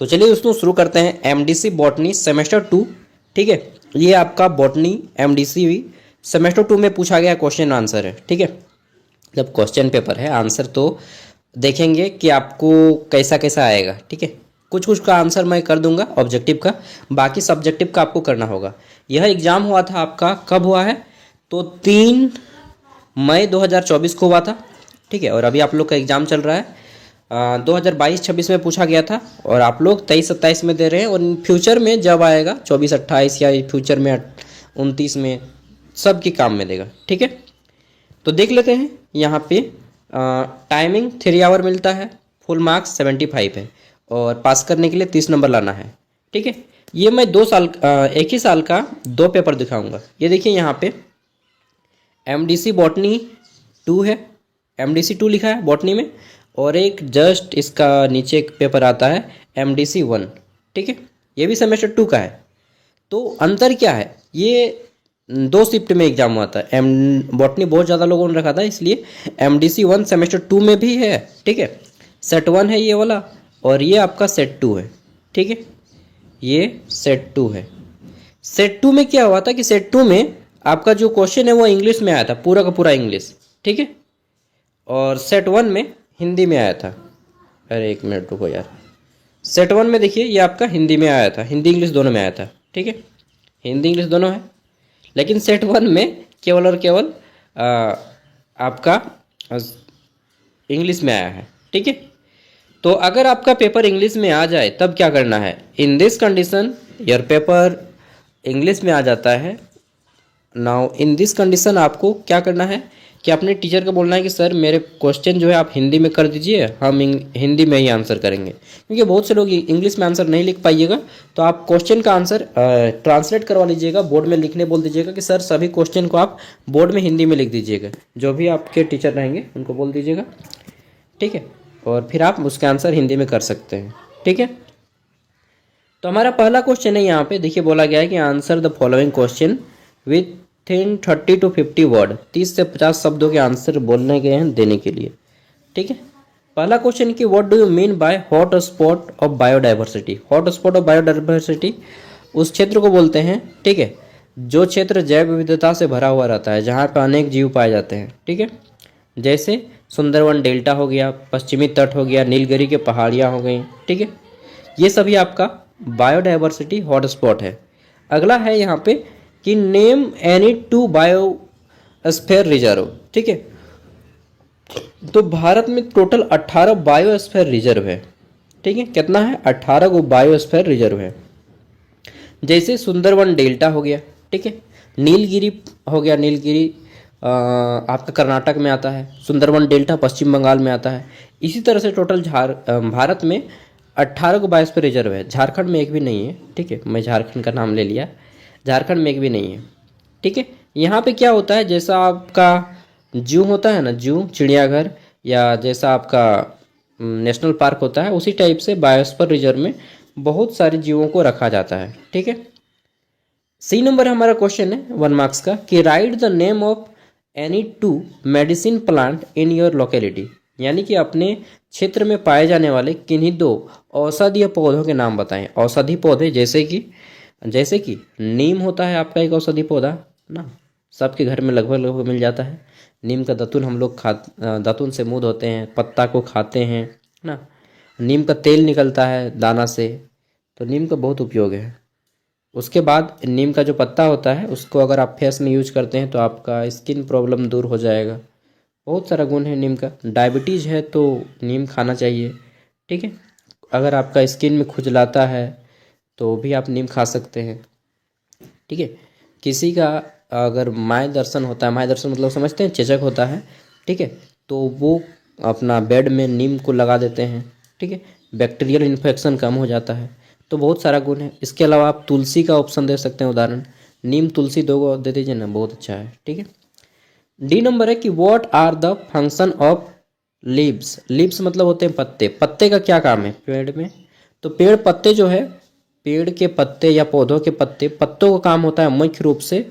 तो चलिए दोस्तों शुरू करते हैं एमडीसी बॉटनी सेमेस्टर 2। ठीक है, ये आपका बॉटनी एमडीसी सेमेस्टर 2 में पूछा गया क्वेश्चन आंसर है। ठीक है, जब क्वेश्चन पेपर है आंसर तो देखेंगे कि आपको कैसा कैसा आएगा। ठीक है, कुछ कुछ का आंसर मैं कर दूंगा ऑब्जेक्टिव का, बाकी सब्जेक्टिव का आपको करना होगा। यह एग्ज़ाम हुआ था आपका, कब हुआ है तो 3 मई 2024 को हुआ था। ठीक है, और अभी आप लोग का एग्ज़ाम चल रहा है 2022-26 में पूछा गया था, और आप लोग 23-27 में दे रहे हैं, और फ्यूचर में जब आएगा 24-28 या फ्यूचर में 29 में सबके काम में देगा। ठीक है, तो देख लेते हैं यहाँ पे टाइमिंग 3 आवर मिलता है, फुल मार्क्स 75 है, और पास करने के लिए 30 नंबर लाना है। ठीक है, ये मैं एक ही साल का 2 पेपर दिखाऊंगा। ये देखिए यहाँ पे एमडीसी बॉटनी 2 है, एमडीसी 2 लिखा है बॉटनी में, और एक जस्ट इसका नीचे एक पेपर आता है एमडीसी 1। ठीक है, ये भी सेमेस्टर 2 का है। तो अंतर क्या है, ये 2 शिफ्ट में एग्जाम हुआ था। बॉटनी बहुत ज़्यादा लोगों ने रखा था, इसलिए एमडीसी 1 सेमेस्टर 2 में भी है। ठीक है, सेट 1 है ये वाला, और ये आपका सेट 2 है। ठीक है, ये सेट 2 है। सेट 2 में क्या हुआ था कि सेट 2 में आपका जो क्वेश्चन है वो इंग्लिश में आया था, पूरा का पूरा इंग्लिश। ठीक है, और सेट 1 में हिंदी में आया था। अरे एक मिनट रुको यार, सेट 1 में देखिए ये आपका हिंदी में आया था, हिंदी इंग्लिश दोनों में आया था। ठीक है, हिंदी इंग्लिश दोनों है, लेकिन सेट 1 में केवल और केवल आपका इंग्लिश में आया है। ठीक है, तो अगर आपका पेपर इंग्लिश में आ जाए तब क्या करना है, in this condition your paper English में आ जाता है। नाउ इन दिस कंडीशन आपको क्या करना है कि अपने टीचर को बोलना है कि सर मेरे क्वेश्चन जो है आप हिंदी में कर दीजिए, हम हिंदी में ही आंसर करेंगे। क्योंकि बहुत से लोग इंग्लिश में आंसर नहीं लिख पाइएगा, तो आप क्वेश्चन का आंसर ट्रांसलेट करवा लीजिएगा, बोर्ड में लिखने बोल दीजिएगा कि सर सभी क्वेश्चन को आप बोर्ड में हिंदी में लिख दीजिएगा। जो भी आपके टीचर रहेंगे उनको बोल दीजिएगा। ठीक है, और फिर आप उसका आंसर हिंदी में कर सकते हैं। ठीक है, तो हमारा पहला क्वेश्चन है यहाँ पे, देखिए बोला गया है कि answer the following question with 30 to 50 word, 30 से 50 शब्दों के आंसर बोलने गए हैं देने के लिए। ठीक है, पहला क्वेश्चन कि what do you mean by hot spot of biodiversity. Hot spot of biodiversity उस क्षेत्र को बोलते हैं, ठीक है, जो क्षेत्र जैव विविधता से भरा हुआ रहता है, जहाँ पर अनेक जीव पाए जाते हैं। ठीक है, जैसे सुंदरवन डेल्टा हो गया, पश्चिमी तट हो गया, नीलगिरी के पहाड़ियाँ हो गई। ठीक है, ये सभी आपका बायोडाइवर्सिटी हॉटस्पॉट है। अगला है यहाँ पे कि नेम एनी 2 बायोस्फीयर रिजर्व। ठीक है, तो भारत में टोटल 18 बायोस्फीयर रिजर्व है। ठीक है, कितना है, 18 को बायोस्फीयर रिजर्व है। जैसे सुंदरवन डेल्टा हो गया, ठीक है, नीलगिरी हो गया, नीलगिरी आपका कर्नाटक में आता है, सुंदरवन डेल्टा पश्चिम बंगाल में आता है। इसी तरह से टोटल भारत में 18 को बायोस्फीयर रिजर्व है। झारखंड में एक भी नहीं है। ठीक है, मैं झारखंड का नाम ले लिया, झारखंड में एक भी नहीं है। ठीक है, यहाँ पे क्या होता है, जैसा आपका जू होता है ना, जू चिड़ियाघर, या जैसा आपका नेशनल पार्क होता है, उसी टाइप से बायोस्फीयर रिजर्व में बहुत सारे जीवों को रखा जाता है। ठीक है, सी नंबर हमारा क्वेश्चन है 1 मार्क्स का कि right the name of any 2 medicine plant in your locality, यानी कि अपने क्षेत्र में पाए जाने वाले किन्हीं 2 औषधीय पौधों के नाम बताएं। औषधि पौधे जैसे कि नीम होता है आपका एक औषधि पौधा ना, सबके घर में लगभग मिल जाता है। नीम का दातुन हम लोग दातुन से मुंह धोते हैं, पत्ता को खाते हैं ना। नीम का तेल निकलता है दाना से, तो नीम का बहुत उपयोग है। उसके बाद नीम का जो पत्ता होता है उसको अगर आप फेस में यूज करते हैं तो आपका स्किन प्रॉब्लम दूर हो जाएगा। बहुत सारा गुण है नीम का। डायबिटीज़ है तो नीम खाना चाहिए। ठीक है, अगर आपका स्किन में खुजलाता है तो भी आप नीम खा सकते हैं। ठीक है, किसी का अगर माय दर्शन होता है, माय दर्शन मतलब समझते हैं, चेचक होता है, ठीक है, तो वो अपना बेड में नीम को लगा देते हैं। ठीक है, बैक्टीरियल इन्फेक्शन कम हो जाता है। तो बहुत सारा गुण है। इसके अलावा आप तुलसी का ऑप्शन दे सकते हैं, उदाहरण नीम तुलसी 2 दे दीजिए ना, बहुत अच्छा है। ठीक है, डी नंबर है कि what are the function of leaves. Leaves मतलब होते हैं पत्ते। पत्ते का क्या काम है पेड़ में, तो पेड़ पत्ते जो है, पेड़ के पत्ते या पौधों के पत्ते, पत्तों का काम होता है मुख्य रूप से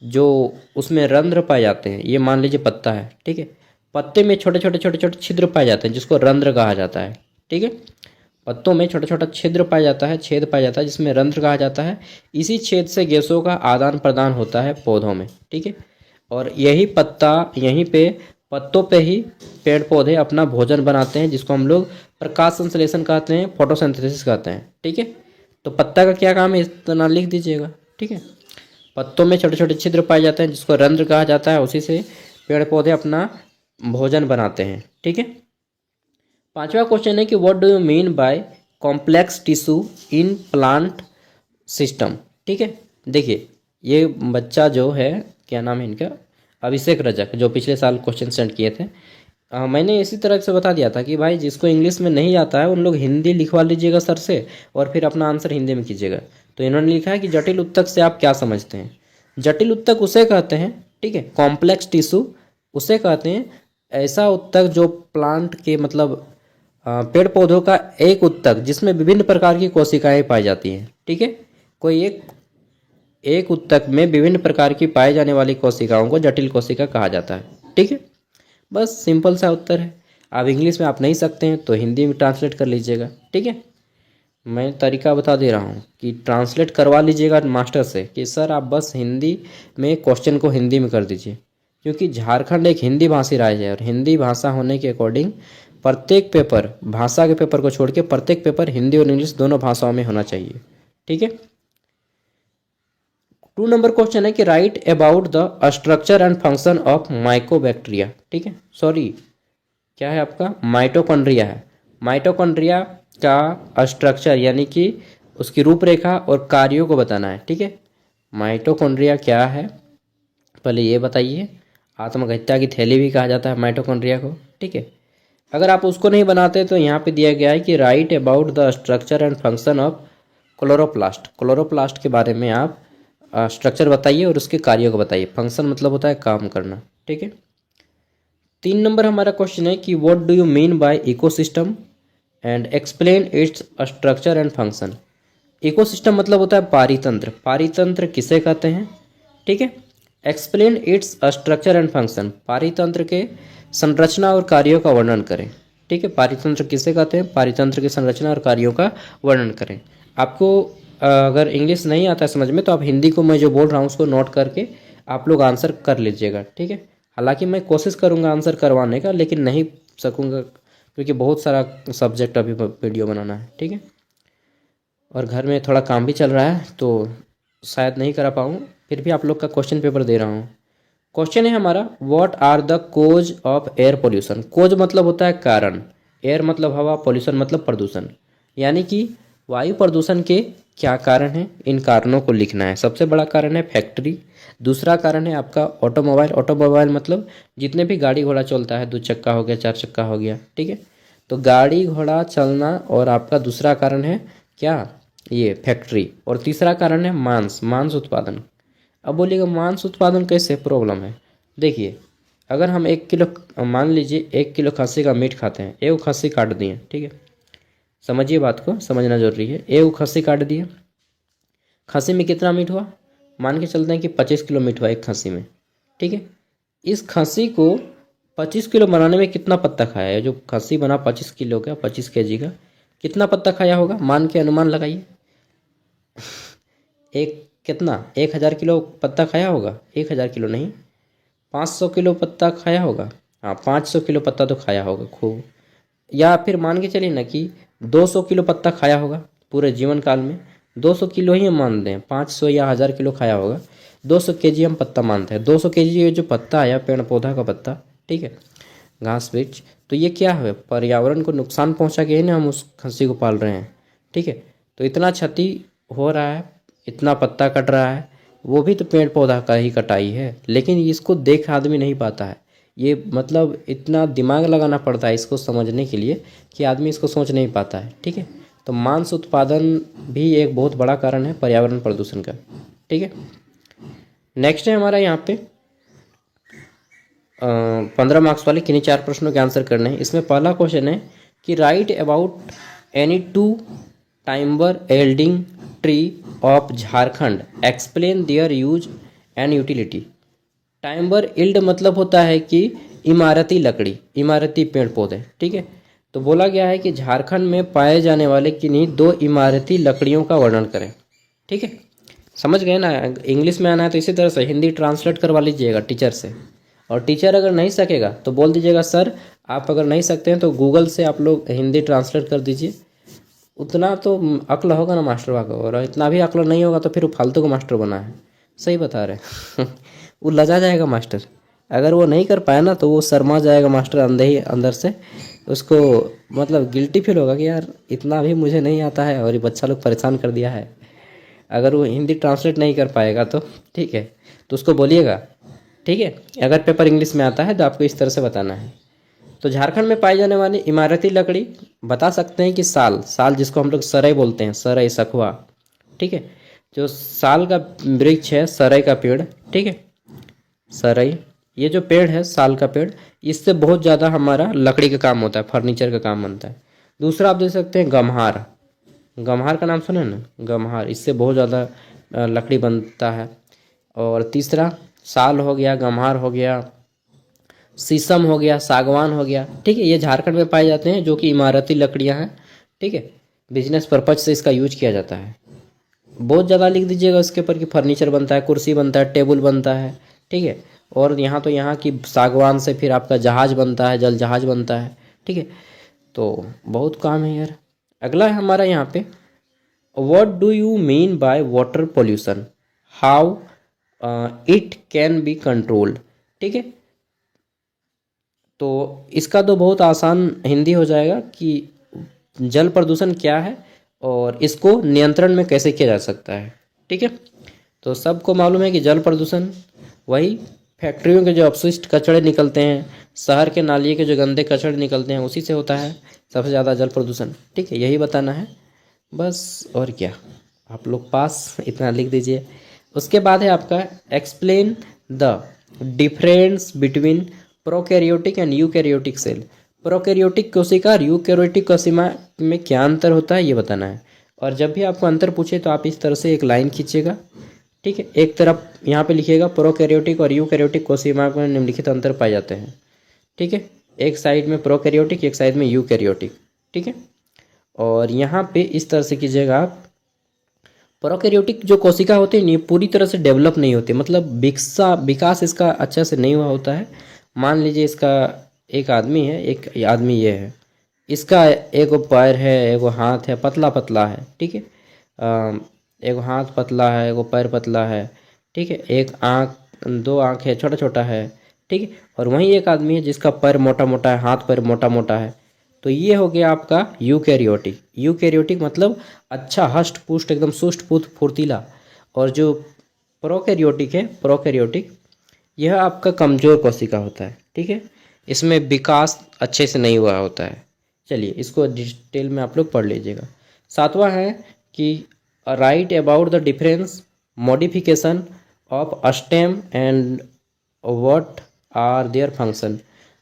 जो उसमें रंध्र पाए जाते हैं। ये मान लीजिए पत्ता है, ठीक है, पत्ते में छोटे छोटे छिद्र पाए जाते हैं जिसको रंध्र कहा जाता है। ठीक है, पत्तों में छोटा छोटा छिद्र पाया जाता है, छेद पाया जाता है, जिसमें रंध्र कहा जाता है। इसी छेद से गैसों का आदान प्रदान होता है पौधों में, ठीक है। और यहीं पे पत्तों पे ही पेड़ पौधे अपना भोजन बनाते हैं, जिसको हम लोग प्रकाश संश्लेषण कहते हैं, फोटोसिंथेसिस कहते हैं, ठीक है। तो पत्ता का क्या काम है इतना लिख दीजिएगा, ठीक है। पत्तों में छोटे छोटे छिद्र पाए जाते हैं, जिसको रंध्र कहा जाता है, उसी से पेड़ पौधे अपना भोजन बनाते हैं, ठीक है। पांचवा क्वेश्चन है कि what do you mean bye complex tissue in plant system, ठीक है। देखिए ये बच्चा जो है, क्या नाम है इनका, अभिषेक रजक, जो पिछले साल क्वेश्चन सेंड किए थे। मैंने इसी तरह से बता दिया था कि भाई जिसको इंग्लिश में नहीं आता है उन लोग हिंदी लिखवा लीजिएगा सर से, और फिर अपना आंसर हिंदी में कीजिएगा। तो इन्होंने लिखा है कि जटिल उत्तक से आप क्या समझते हैं। जटिल उत्तक उसे कहते हैं, ठीक है, कॉम्प्लेक्स टिश्यू उसे कहते हैं ऐसा उत्तक जो प्लांट के मतलब पेड़ पौधों का एक उत्तक जिसमें विभिन्न प्रकार की कोशिकाएं पाई जाती हैं, ठीक है। कोई एक उत्तक में विभिन्न प्रकार की पाई जाने वाली कोशिकाओं को जटिल कोशिका कहा जाता है, ठीक है। बस सिंपल सा उत्तर है। आप इंग्लिश में आप नहीं सकते हैं तो हिंदी में ट्रांसलेट कर लीजिएगा, ठीक है। मैं तरीका बता दे रहा हूँ कि ट्रांसलेट करवा लीजिएगा मास्टर से कि सर आप बस हिंदी में क्वेश्चन को हिंदी में कर दीजिए, क्योंकि झारखंड एक हिंदी भाषी राज्य है और हिंदी भाषा होने के अकॉर्डिंग प्रत्येक पेपर, भाषा के पेपर को छोड़ के प्रत्येक पेपर हिंदी और इंग्लिश दोनों भाषाओं में होना चाहिए, ठीक है। 2 नंबर क्वेश्चन है कि write about the structure and function of mycobacteria, ठीक है। सॉरी, क्या है आपका, माइटोकॉन्ड्रिया है। माइटोकॉन्ड्रिया का स्ट्रक्चर यानी कि उसकी रूपरेखा और कार्यों को बताना है, ठीक है। माइटोकॉन्ड्रिया क्या है पहले ये बताइए। आत्महत्या की थैली भी कहा जाता है माइटोकॉन्ड्रिया को, ठीक है। अगर आप उसको नहीं बनाते तो यहाँ पे दिया गया है कि write about the structure and function of chloroplast. Chloroplast के बारे में आप स्ट्रक्चर बताइए और उसके कार्यों को बताइए। फंक्शन मतलब होता है काम करना, ठीक है। 3 नंबर हमारा क्वेश्चन है कि what do you mean bye ecosystem and explain its structure and function. Ecosystem मतलब होता है पारितंत्र। पारितंत्र किसे कहते हैं, ठीक है। Explain its structure and function, पारितंत्र के संरचना और कार्यों का वर्णन करें, ठीक है। पारितंत्र किसे कहते हैं, पारितंत्र की संरचना और कार्यों का वर्णन करें। आपको अगर इंग्लिश नहीं आता है समझ में तो आप हिंदी को मैं जो बोल रहा हूँ उसको नोट करके आप लोग आंसर कर लीजिएगा, ठीक है। हालांकि मैं कोशिश करूँगा आंसर करवाने का, लेकिन नहीं सकूँगा क्योंकि बहुत सारा सब्जेक्ट अभी वीडियो बनाना है, ठीक है। और घर में थोड़ा काम भी चल रहा है तो शायद नहीं करा पाऊँ, फिर भी आप लोग का क्वेश्चन पेपर दे रहा हूँ। क्वेश्चन है हमारा what are the cause of air pollution. Cause मतलब होता है कारण, एयर मतलब हवा, पोल्यूशन मतलब प्रदूषण, यानी कि वायु प्रदूषण के क्या कारण हैं, इन कारणों को लिखना है। सबसे बड़ा कारण है फैक्ट्री, दूसरा कारण है आपका ऑटोमोबाइल। ऑटोमोबाइल मतलब जितने भी गाड़ी घोड़ा चलता है, 2 चक्का हो गया, 4 चक्का हो गया, ठीक है। तो गाड़ी घोड़ा चलना, और आपका दूसरा कारण है क्या, ये फैक्ट्री, और तीसरा कारण है मांस उत्पादन। अब बोलिएगा मांस उत्पादन कैसे प्रॉब्लम है। देखिए अगर हम 1 किलो, मान लीजिए 1 किलो खस्सी का मीट खाते हैं, एक खस्सी काट दिए, ठीक है, समझिए बात को, समझना जरूरी है। एक खस्सी काट दिए, खस्सी में कितना मीट हुआ, मान के चलते हैं कि 25 किलो मीट हुआ एक खस्सी में, ठीक है। इस खस्सी को 25 किलो बनाने में कितना पत्ता खाया है, जो खस्सी बना 25 किलो का, 25 केजी का, कितना पत्ता खाया होगा, मान के अनुमान लगाइए। कितना 1000 किलो पत्ता खाया होगा, 1000 किलो नहीं, 500 किलो पत्ता खाया होगा। हाँ 500 किलो पत्ता तो खाया होगा खूब, या फिर मान के चलिए ना कि 200 किलो पत्ता खाया होगा पूरे जीवन काल में। 200 किलो ही हम मान दें, 500 या 1000 किलो खाया होगा, 200 केजी हम पत्ता मानते हैं। 200 केजी जो पत्ता आया पेड़ पौधा का पत्ता, ठीक है, घास वृक्ष, तो ये क्या है, पर्यावरण को नुकसान पहुंचा के ही ना हम उस खस्सी को पाल रहे हैं, ठीक है। तो इतना क्षति हो रहा है, इतना पत्ता कट रहा है, वो भी तो पेड़ पौधा का ही कटाई है, लेकिन इसको देख आदमी नहीं पाता है। ये मतलब इतना दिमाग लगाना पड़ता है इसको समझने के लिए कि आदमी इसको सोच नहीं पाता है, ठीक है। तो मांस उत्पादन भी एक बहुत बड़ा कारण है पर्यावरण प्रदूषण का, ठीक है। नेक्स्ट है हमारा यहाँ पे 15 मार्क्स वाले किन्हीं 4 प्रश्नों के आंसर करने हैं। इसमें पहला क्वेश्चन है कि write about any 2 timber yielding tree of Jharkhand, explain their use and utility. Timber yield मतलब होता है कि इमारती लकड़ी, इमारती पेड़ पौधे, ठीक है। तो बोला गया है कि झारखंड में पाए जाने वाले किन्हीं दो इमारती लकड़ियों का वर्णन करें। ठीक है, समझ गए ना। इंग्लिश में आना है तो इसी तरह से हिंदी ट्रांसलेट करवा लीजिएगा टीचर से, और टीचर अगर नहीं सकेगा तो बोल दीजिएगा सर आप अगर नहीं सकते हैं तो गूगल से आप लोग हिंदी ट्रांसलेट कर दीजिए। उतना तो अक्ल होगा ना मास्टर को, और इतना भी अक्ल नहीं होगा तो फिर वो फालतू का मास्टर बना है। सही बता रहे वो लजा जाएगा मास्टर, अगर वो नहीं कर पाया ना तो वो शर्मा जाएगा मास्टर अंदर से। उसको मतलब गिल्टी फील होगा कि यार इतना भी मुझे नहीं आता है और ये बच्चा लोग परेशान कर दिया है। अगर वो हिंदी ट्रांसलेट नहीं कर पाएगा तो ठीक है, तो उसको बोलिएगा ठीक है, अगर पेपर इंग्लिश में आता है तो आपको इस तरह से बताना है। तो झारखंड में पाई जाने वाली इमारती लकड़ी बता सकते हैं कि साल जिसको हम लोग सरई बोलते हैं, सरई सखुआ। ठीक है, जो साल का वृक्ष है, सरई का पेड़, ठीक है, सरई ये जो पेड़ है साल का पेड़, इससे बहुत ज़्यादा हमारा लकड़ी का काम होता है, फर्नीचर का काम बनता है। दूसरा आप देख सकते हैं गम्हार, गम्हार का नाम सुने ना, गम्हार, इससे बहुत ज़्यादा लकड़ी बनता है। और तीसरा साल हो गया, गम्हार हो गया, शीशम हो गया, सागवान हो गया। ठीक है, ये झारखंड में पाए जाते हैं जो कि इमारती लकड़ियां हैं। ठीक है, बिजनेस पर्पज से इसका यूज किया जाता है। बहुत ज़्यादा लिख दीजिएगा उसके ऊपर कि फर्नीचर बनता है, कुर्सी बनता है, टेबल बनता है। ठीक है, और यहाँ तो यहाँ की सागवान से फिर आपका जहाज बनता है, जल जहाज बनता है। ठीक है, तो बहुत काम है यार। अगला है हमारा यहाँ पे, what do you mean by water pollution, how it can be controlled. ठीक है, तो इसका तो बहुत आसान हिंदी हो जाएगा कि जल प्रदूषण क्या है और इसको नियंत्रण में कैसे किया जा सकता है। ठीक है, तो सबको मालूम है कि जल प्रदूषण वही फैक्ट्रियों के जो अपशिष्ट कचड़े निकलते हैं, शहर के नालिए के जो गंदे कचड़े निकलते हैं, उसी से होता है सबसे ज़्यादा जल प्रदूषण। ठीक है, यही बताना है बस, और क्या। आप लोग पास, इतना लिख दीजिए। उसके बाद है आपका explain the difference between prokaryotic and eukaryotic cell. Prokaryotic कोशिका और यूकैरियोटिक कोशिका में क्या अंतर होता है ये बताना है। और जब भी आपको अंतर पूछे तो आप इस तरह से एक लाइन खींचिएगा। ठीक है, एक तरफ यहाँ पे लिखिएगा प्रोकैरियोटिक और यूकैरियोटिक कोशिका में निम्नलिखित अंतर पाए जाते हैं। ठीक है, एक साइड में प्रोकैरियोटिक, एक साइड में यूकैरियोटिक। ठीक है, और यहाँ पे इस तरह से कीजिएगा आप, प्रोकैरियोटिक जो कोशिका होती है ये पूरी तरह से डेवलप नहीं होती, मतलब विकास इसका अच्छा से नहीं हुआ होता है। मान लीजिए इसका एक आदमी है, एक आदमी ये है, इसका एक पैर है, एक हाथ है, पतला पतला है। ठीक है, एक हाथ पतला है, एक पैर पतला है। ठीक है, एक आँख, दो आँख है, छोटा छोटा है। ठीक है, और वहीं एक आदमी है जिसका पैर मोटा मोटा है, हाथ पैर मोटा मोटा है। तो ये हो गया आपका यूकैरियोटिक। यूकैरियोटिक मतलब अच्छा हष्ट पुष्ट एकदम सुष्ट पुष्ट फुर्तीला। और जो प्रोकैरियोटिक है, प्रोकैरियोटिक यह आपका कमज़ोर कोशिका होता है। ठीक है, इसमें विकास अच्छे से नहीं हुआ होता है। चलिए इसको डिटेल में आप लोग पढ़ लीजिएगा। सातवां है कि write about the difference modification of stem and what are their function.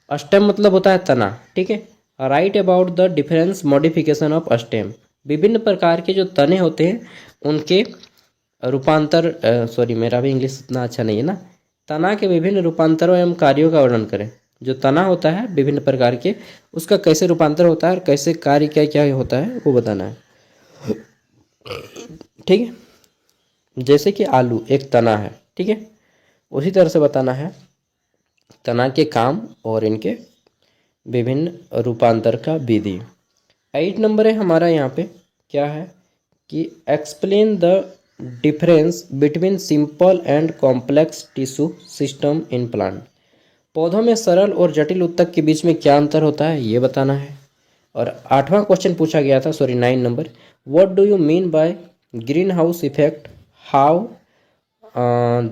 Stem मतलब होता है तना। ठीक है, write about the difference modification of stem, विभिन्न प्रकार के जो तने होते हैं उनके रूपांतर, सॉरी मेरा भी इंग्लिश इतना अच्छा नहीं है ना, तना के विभिन्न रूपांतरों एवं कार्यों का वर्णन करें। जो तना होता है विभिन्न प्रकार के, उसका कैसे रूपांतर होता है और कैसे कार्य क्या क्या होता है वो बताना है। ठीक है, जैसे कि आलू एक तना है। ठीक है, उसी तरह से बताना है तना के काम और इनके विभिन्न रूपांतर का विधि। 8 नंबर है हमारा यहाँ पे, क्या है कि explain the difference between simple and complex tissue system in plant. पौधों में सरल और जटिल ऊतक के बीच में क्या अंतर होता है ये बताना है। और 8वां क्वेश्चन पूछा गया था, sorry 9 number, what do you mean by greenhouse effect, how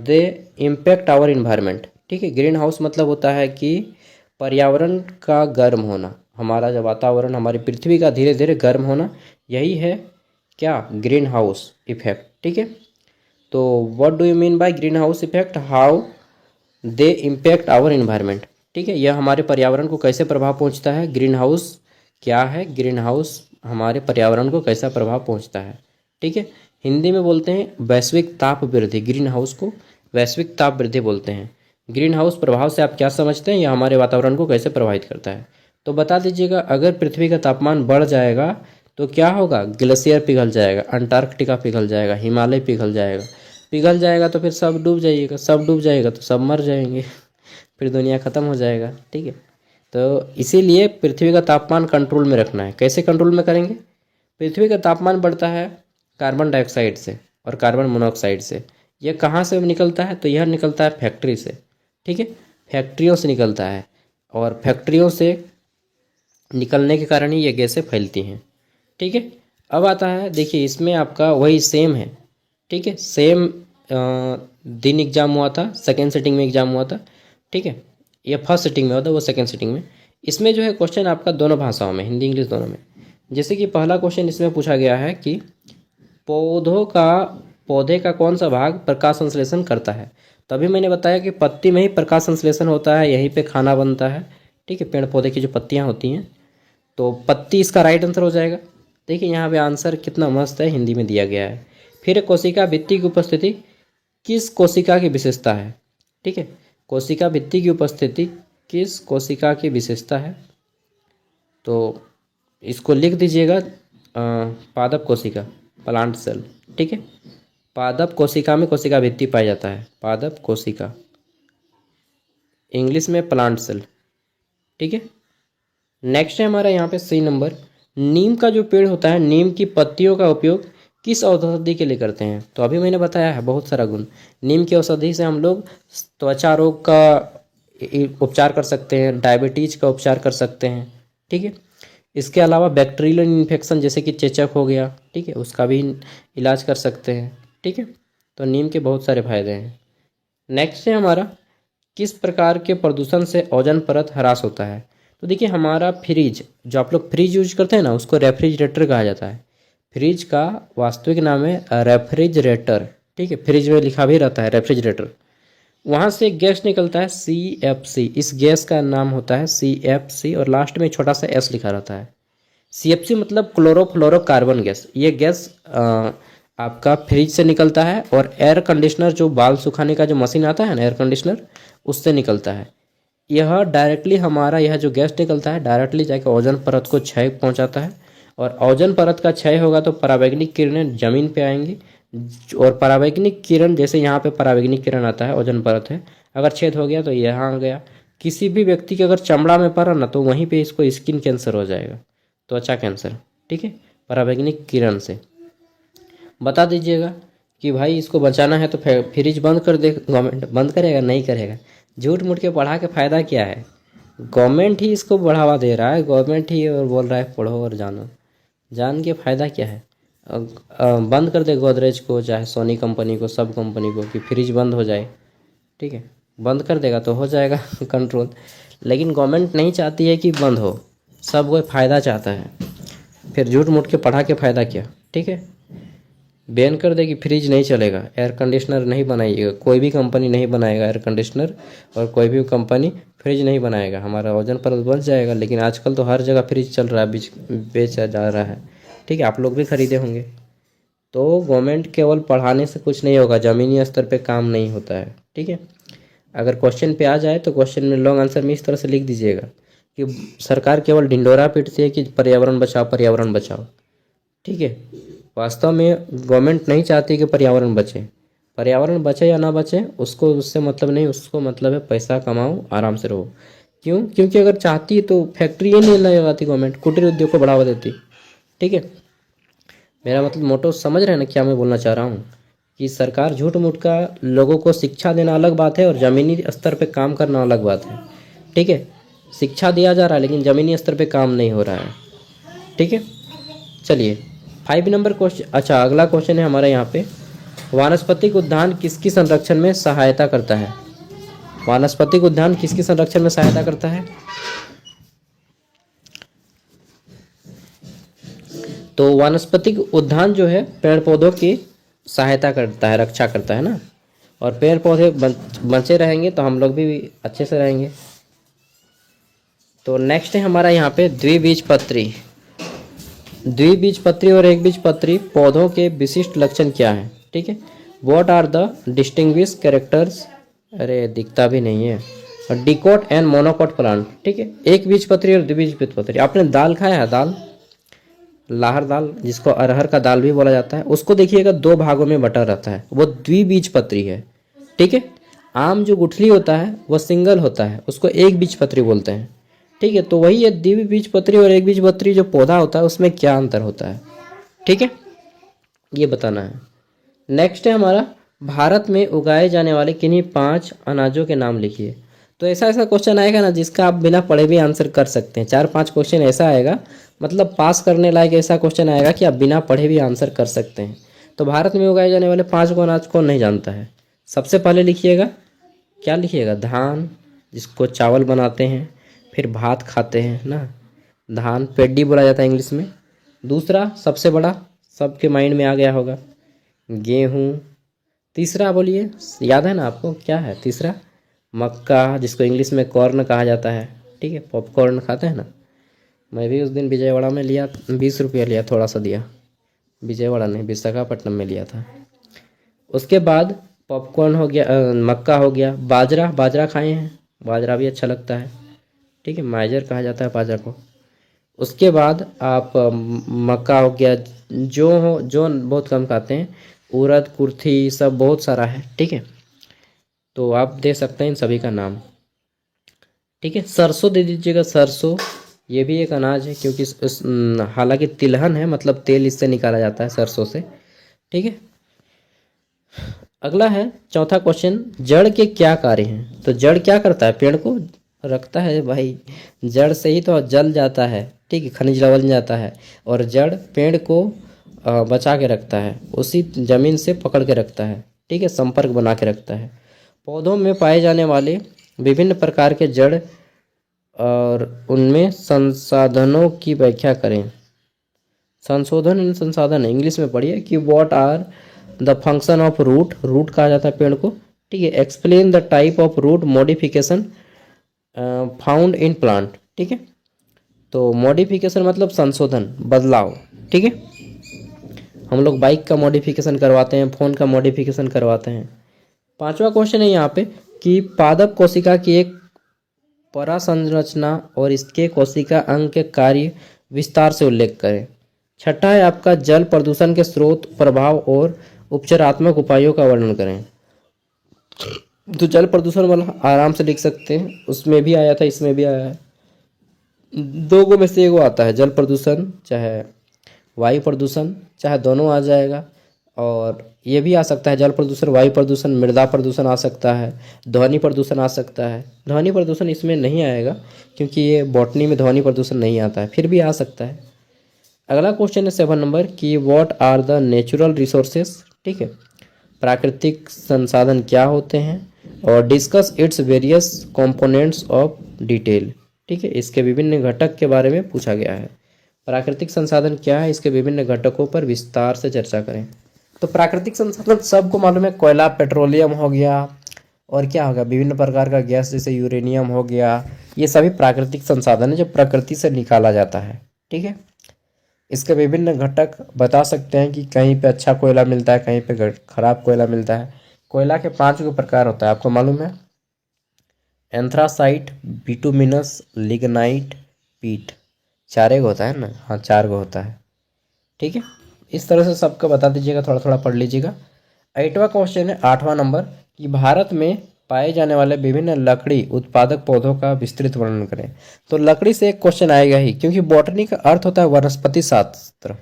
they impact our environment. ठीक है, ग्रीन हाउस मतलब होता है कि पर्यावरण का गर्म होना, हमारा जो वातावरण हमारी पृथ्वी का धीरे धीरे गर्म होना, यही है क्या, ग्रीन हाउस इफेक्ट। ठीक है, तो what do you mean by greenhouse effect, how they impact our environment. ठीक है, यह हमारे पर्यावरण को कैसे प्रभाव पहुंचता है। ग्रीन हाउस क्या है, ग्रीन हाउस हमारे पर्यावरण को कैसा प्रभाव पहुंचता है। ठीक है, हिंदी में बोलते हैं वैश्विक ताप वृद्धि, ग्रीन हाउस को वैश्विक ताप वृद्धि बोलते हैं। ग्रीन हाउस प्रभाव से आप क्या समझते हैं, यह हमारे वातावरण को कैसे प्रभावित करता है। तो बता दीजिएगा, अगर पृथ्वी का तापमान बढ़ जाएगा तो क्या होगा? ग्लेशियर पिघल जाएगा, अंटार्कटिका पिघल जाएगा, हिमालय पिघल जाएगा। पिघल जाएगा तो फिर सब डूब जाइएगा, सब डूब जाएगा तो सब मर जाएंगे फिर दुनिया ख़त्म हो जाएगा। ठीक है, तो इसीलिए पृथ्वी का तापमान कंट्रोल में रखना है। कैसे कंट्रोल में करेंगे? पृथ्वी का तापमान बढ़ता है कार्बन डाइऑक्साइड से और कार्बन मोनोऑक्साइड से। यह कहाँ से निकलता है? तो यह निकलता है फैक्ट्री से। ठीक है, फैक्ट्रियों से निकलता है, और फैक्ट्रियों से निकलने के कारण ही ये गैसें फैलती हैं। ठीक है, अब आता है, देखिए इसमें आपका वही सेम है। ठीक है, सेम दिन एग्ज़ाम हुआ था, सेकेंड सिटिंग में एग्ज़ाम हुआ था। ठीक है, ये फर्स्ट सिटिंग में हुआ था, वो सेकेंड सिटिंग में। इसमें जो है क्वेश्चन आपका दोनों भाषाओं में, हिंदी इंग्लिश दोनों में। जैसे कि पहला क्वेश्चन इसमें पूछा गया है कि पौधे का कौन सा भाग प्रकाश संश्लेषण करता है? तभी मैंने बताया कि पत्ती में ही प्रकाश संश्लेषण होता है, यहीं पे खाना बनता है। ठीक है, पेड़ पौधे की जो पत्तियां होती हैं, तो पत्ती इसका राइट आंसर हो जाएगा। देखिए यहाँ पे आंसर कितना मस्त है, हिंदी में दिया गया है। फिर कोशिका भित्ति की उपस्थिति किस कोशिका की विशेषता है? ठीक है, कोशिका भित्ति की उपस्थिति किस कोशिका की विशेषता है? तो इसको लिख दीजिएगा, पादप कोशिका, प्लांट सेल। ठीक है, पादप कोशिका में कोशिका भित्ति पाया जाता है, पादप कोशिका, इंग्लिश में प्लांट सेल। ठीक है, नेक्स्ट है हमारा यहाँ पे सी नंबर, नीम का जो पेड़ होता है, नीम की पत्तियों का उपयोग किस औषधि के लिए करते हैं? तो अभी मैंने बताया है बहुत सारा गुण। नीम की औषधि से हम लोग त्वचा रोग का उपचार कर सकते हैं, डायबिटीज का उपचार कर सकते हैं। ठीक है, इसके अलावा बैक्टीरियल इन्फेक्शन जैसे कि चेचक हो गया, ठीक है, उसका भी इलाज कर सकते हैं। ठीक है, तो नीम के बहुत सारे फायदे हैं। नेक्स्ट है हमारा, किस प्रकार के प्रदूषण से ओजोन परत ह्रास होता है? तो देखिए हमारा फ्रिज, जो आप लोग फ्रिज यूज करते हैं ना, उसको रेफ्रिजरेटर कहा जाता है। फ्रिज का वास्तविक नाम है रेफ्रिजरेटर। ठीक है, फ्रिज में लिखा भी रहता है रेफ्रिजरेटर। वहाँ से एक गैस निकलता है CFC, इस गैस का नाम होता है CFC, और लास्ट में छोटा सा S लिखा रहता है। CFC मतलब क्लोरोफ्लोरोकार्बन गैस। ये गैस आपका फ्रिज से निकलता है, और एयर कंडीशनर, जो बाल सुखाने का जो मशीन आता है ना, एयर कंडीशनर, उससे निकलता है। यह डायरेक्टली हमारा, यह जो गैस निकलता है डायरेक्टली जाकर ओजोन परत को क्षय पहुंचाता है, और ओजोन परत का क्षय होगा तो पराबैंगनी किरणें जमीन पे आएंगी, और पराबैंगनी किरण, जैसे यहाँ पे पराबैंगनी किरण आता है, ओजोन परत है, अगर छेद हो गया तो यहाँ आ गया। किसी भी व्यक्ति के अगर चमड़ा में पड़ा ना, तो वहीं पे इसको स्किन कैंसर हो जाएगा, त्वचा कैंसर। ठीक है, पराबैंगनी किरण से। बता दीजिएगा कि भाई इसको बचाना है तो फ्रिज बंद कर दे, गवर्नमेंट बंद करेगा? नहीं करेगा। झूठ मूठ के पढ़ा के फ़ायदा क्या है? गवर्नमेंट ही इसको बढ़ावा दे रहा है, गवर्नमेंट ही और बोल रहा है पढ़ो और जानो, जान के फ़ायदा क्या है? बंद कर दे गोदरेज को, चाहे सोनी कंपनी को, सब कंपनी को, कि फ्रिज बंद हो जाए। ठीक है, बंद कर देगा तो हो जाएगा कंट्रोल, लेकिन गवर्नमेंट नहीं चाहती है कि बंद हो, सब कोई फ़ायदा चाहता है। फिर झूठ मूठ के पढ़ा के फ़ायदा क्या? ठीक है, बैन कर दे कि फ्रिज नहीं चलेगा, एयर कंडीशनर नहीं बनाइएगा, कोई भी कंपनी नहीं बनाएगा एयर कंडीशनर, और कोई भी कंपनी फ्रिज नहीं बनाएगा, हमारा ओजोन परत बच जाएगा। लेकिन आजकल तो हर जगह फ्रिज चल रहा है, बेचा जा रहा है। ठीक है, आप लोग भी खरीदे होंगे। तो गवर्नमेंट केवल पढ़ाने से कुछ नहीं होगा, ज़मीनी स्तर पे काम नहीं होता है। ठीक है, अगर क्वेश्चन पे आ जाए तो क्वेश्चन में लॉन्ग आंसर में इस तरह से लिख दीजिएगा कि सरकार केवल ढिंडोरा पीटती है कि पर्यावरण बचाओ, पर्यावरण बचाओ। ठीक है, वास्तव में गवर्नमेंट नहीं चाहती कि पर्यावरण बचे। पर्यावरण बचे या ना बचे उसको, उससे मतलब नहीं, उसको मतलब है पैसा कमाओ, आराम से रहो। क्यों? क्योंकि अगर चाहती तो फैक्ट्री ही नहीं लगाती गवर्नमेंट, कुटीर उद्योग को बढ़ावा देती। ठीक है, मेरा मतलब मोटो समझ रहे हैं ना क्या मैं बोलना चाह रहा हूँ? कि सरकार झूठ मूठ का लोगों को शिक्षा देना अलग बात है, और ज़मीनी स्तर पे काम करना अलग बात है। ठीक है, शिक्षा दिया जा रहा है लेकिन ज़मीनी स्तर पे काम नहीं हो रहा है। ठीक है, चलिए 5 नंबर क्वेश्चन। अच्छा, अगला क्वेश्चन है हमारा यहाँ पे, वानस्पतिक उद्यान किसकी संरक्षण में सहायता करता है? वानस्पतिक उद्यान किसकी संरक्षण में सहायता करता है? तो वानस्पतिक उद्यान जो है पेड़ पौधों की सहायता करता है, रक्षा करता है ना, और पेड़ पौधे बचे रहेंगे तो हम लोग भी अच्छे से रहेंगे। तो नेक्स्ट है हमारा यहाँ पे द्विबीजपत्री। द्विबीजपत्री और एक बीजपत्री पौधों के विशिष्ट लक्षण क्या हैं? ठीक है, what are the distinguish characters, अरे दिखता भी नहीं है, डिकॉट एंड मोनोकॉट प्लांट, ठीक है। एक बीजपत्री और द्विबीजपत्री। आपने दाल खाया है, दाल, लाहर दाल जिसको अरहर का दाल भी बोला जाता है, उसको देखिएगा दो भागों में बटा रहता है, वो द्विबीजपत्री है, ठीक है। आम जो गुठली होता है वो सिंगल होता है, उसको एक बीजपत्री बोलते हैं, ठीक है। तो वही है द्विबीजपत्री और एक बीजपत्री जो पौधा होता है उसमें क्या अंतर होता है, ठीक है, ये बताना है। नेक्स्ट है हमारा, भारत में उगाए जाने वाले किन्हीं 5 अनाजों के नाम लिखिए। तो ऐसा ऐसा क्वेश्चन आएगा ना जिसका आप बिना पढ़े भी आंसर कर सकते हैं। 4-5 क्वेश्चन ऐसा आएगा, मतलब पास करने लायक ऐसा क्वेश्चन आएगा कि आप बिना पढ़े भी आंसर कर सकते हैं। तो भारत में उगाए जाने वाले 5 को अनाज कौन नहीं जानता है। सबसे पहले लिखिएगा, क्या लिखिएगा, धान, जिसको चावल बनाते हैं, फिर भात खाते हैं ना, धान पेड्डी बोला जाता है इंग्लिश में। दूसरा सबसे बड़ा, सबके माइंड में आ गया होगा, गेहूँ। तीसरा बोलिए, याद है ना आपको, क्या है तीसरा, मक्का, जिसको इंग्लिश में कॉर्न कहा जाता है, ठीक है। पॉपकॉर्न खाते हैं ना, मैं भी उस दिन विजयवाड़ा में लिया, 20 रुपया लिया, थोड़ा सा दिया, विजयवाड़ा नहीं विशाखापट्टनम में लिया था। उसके बाद पॉपकॉर्न हो गया, मक्का हो गया, बाजरा, बाजरा खाए हैं, बाजरा भी अच्छा लगता है, ठीक है, माइजर कहा जाता है बाजरा को। उसके बाद आप मक्का हो गया, जो बहुत कम खाते हैं, उड़द, कुर्थी, सब बहुत सारा है, ठीक है। तो आप दे सकते हैं इन सभी का नाम, ठीक है। सरसों दे दीजिएगा, सरसों, ये भी एक अनाज है, क्योंकि हालांकि तिलहन है, मतलब तेल इससे निकाला जाता है सरसों से, ठीक है। अगला है चौथा क्वेश्चन, जड़ के क्या कार्य हैं। तो जड़ क्या करता है, पेड़ को रखता है भाई, जड़ से ही तो जल जाता है, ठीक है, खनिज लवण जाता है, और जड़ पेड़ को बचा के रखता है, उसी जमीन से पकड़ के रखता है, ठीक है, संपर्क बना के रखता है। पौधों में पाए जाने वाले विभिन्न प्रकार के जड़ और उनमें संसाधनों की व्याख्या करें। संशोधन संसाधन इंग्लिश में पढ़िए कि what are the function of root, root कहा जाता है पेड़ को, ठीक है। Explain the type of root modification found in plant, ठीक है। तो मॉडिफिकेशन मतलब संशोधन, बदलाव, ठीक है। हम लोग बाइक का मॉडिफिकेशन करवाते हैं, फ़ोन का मॉडिफिकेशन करवाते हैं। पांचवा क्वेश्चन है यहाँ पे कि पादप कोशिका की एक परासंरचना और इसके कोशिका अंग के कार्य विस्तार से उल्लेख करें। छठा है आपका, जल प्रदूषण के स्रोत, प्रभाव और उपचारात्मक उपायों का वर्णन करें। तो जल प्रदूषण वाला आराम से लिख सकते हैं, उसमें भी आया था, इसमें भी आया है, दो गो में से एगो आता है, जल प्रदूषण चाहे वायु प्रदूषण, चाहे दोनों आ जाएगा। और ये भी आ सकता है, जल प्रदूषण, वायु प्रदूषण, मृदा प्रदूषण आ सकता है, ध्वनि प्रदूषण आ सकता है। ध्वनि प्रदूषण इसमें नहीं आएगा क्योंकि ये बॉटनी में ध्वनि प्रदूषण नहीं आता है, फिर भी आ सकता है। अगला क्वेश्चन है 7 नंबर कि what are the natural resources, ठीक है, प्राकृतिक संसाधन क्या होते हैं, और discuss its various components of detail, ठीक है, इसके विभिन्न घटक के बारे में पूछा गया है। प्राकृतिक संसाधन क्या है, इसके विभिन्न घटकों पर विस्तार से चर्चा करें। तो प्राकृतिक संसाधन सबको मालूम है, कोयला, पेट्रोलियम हो गया, और क्या होगा, विभिन्न प्रकार का गैस जैसे यूरेनियम हो गया, ये सभी प्राकृतिक संसाधन है जो प्रकृति से निकाला जाता है, ठीक है। इसके विभिन्न घटक बता सकते हैं कि कहीं पे अच्छा कोयला मिलता है, कहीं पे खराब कोयला मिलता है। कोयला के 5 गो प्रकार होता है, आपको मालूम है, एंथ्रासाइट, बिटुमिनस, लिग्नाइट, पीट, 4 गो होता है ना, हाँ 4 गो होता है, ठीक है। इस तरह से सबको बता दीजिएगा, थोड़ा थोड़ा पढ़ लीजिएगा। 8वां क्वेश्चन है 8वां नंबर कि भारत में पाए जाने वाले विभिन्न लकड़ी उत्पादक पौधों का विस्तृत वर्णन करें। तो लकड़ी से एक क्वेश्चन आएगा ही, क्योंकि बॉटनी का अर्थ होता है वनस्पति शास्त्र,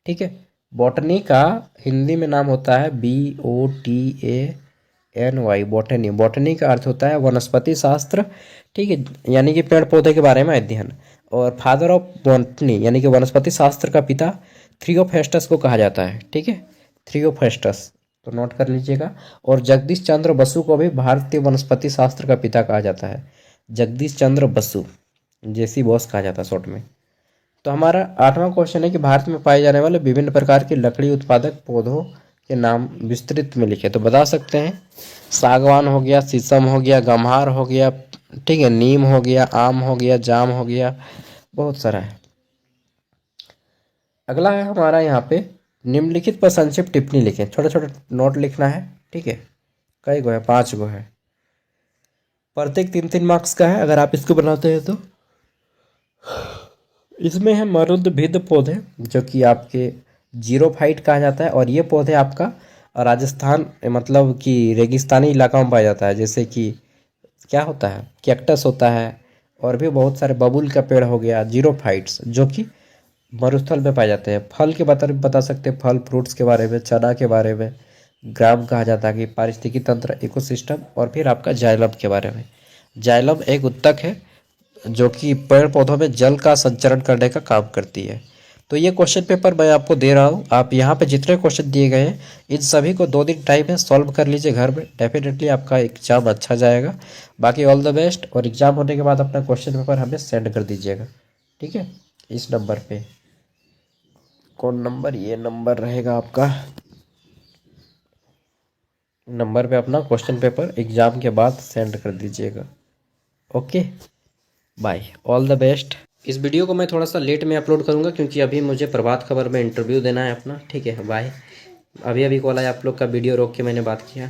ठीक है। बॉटनी का हिंदी में नाम होता है BOTANY, बॉटनी। बॉटनी का अर्थ होता है वनस्पति शास्त्र, ठीक है, यानी कि पेड़ पौधे के बारे में अध्ययन। और फादर ऑफ बॉटनी यानी कि वनस्पति शास्त्र का पिता थ्रियोफेस्टस को कहा जाता है, ठीक है, थ्रियोफेस्टस, तो नोट कर लीजिएगा। और जगदीश चंद्र बसु को भी भारतीय वनस्पति शास्त्र का पिता कहा जाता है, जगदीश चंद्र बसु, जेसी बॉस कहा जाता है शॉर्ट में। तो हमारा 8वां क्वेश्चन है कि भारत में पाए जाने वाले विभिन्न प्रकार के लकड़ी उत्पादक पौधों के नाम विस्तृत में लिखे। तो बता सकते हैं, सागवान हो गया, शीशम हो गया, गम्हार हो गया, ठीक है, नीम हो गया, आम हो गया, जाम हो गया, बहुत सारा है। अगला है हमारा यहाँ पे, निम्नलिखित पर संक्षिप्त टिप्पणी लिखें। छोटे छोटे नोट लिखना है, ठीक है, कई गो है, 5 गो है। प्रत्येक 3-3 मार्क्स का है अगर आप इसको बनाते हैं तो। इसमें है मरुदभिद पौधे जो कि आपके जीरोफाइट कहा जाता है, और ये पौधे आपका राजस्थान मतलब कि रेगिस्तानी इलाका में पाया जाता है, जैसे कि क्या होता है, कैक्टस होता है, और भी बहुत सारे बबूल का पेड़ हो गया, जीरोफाइट्स जो कि मरुस्थल में पाए जाते हैं। फल के बता सकते हैं, फल फ्रूट्स के बारे में, चना के बारे में, ग्राम कहा जाता है कि पारिस्थितिकी तंत्र इकोसिस्टम, और फिर आपका जाइलम के बारे में। जाइलम एक उत्तक है जो कि पेड़ पौधों में जल का संचरण करने का काम करती है। तो ये क्वेश्चन पेपर मैं आपको दे रहा हूँ, आप यहाँ पे जितने क्वेश्चन दिए गए हैं इन सभी को 2 दिन टाइम है, सॉल्व कर लीजिए घर में, डेफिनेटली आपका एग्जाम अच्छा जाएगा। बाकी ऑल द बेस्ट, और एग्जाम होने के बाद अपना क्वेश्चन पेपर हमें सेंड कर दीजिएगा, ठीक है। इस नंबर पे, कौन नंबर, ये नंबर रहेगा आपका, नंबर पे अपना क्वेश्चन पेपर एग्जाम के बाद सेंड कर दीजिएगा। Okay, bye, all the best. इस वीडियो को मैं थोड़ा सा लेट में अपलोड करूँगा क्योंकि अभी मुझे प्रभात खबर में इंटरव्यू देना है अपना, ठीक है। बाय। अभी अभी कॉल आया, आप लोग का वीडियो रोक के मैंने बात किया।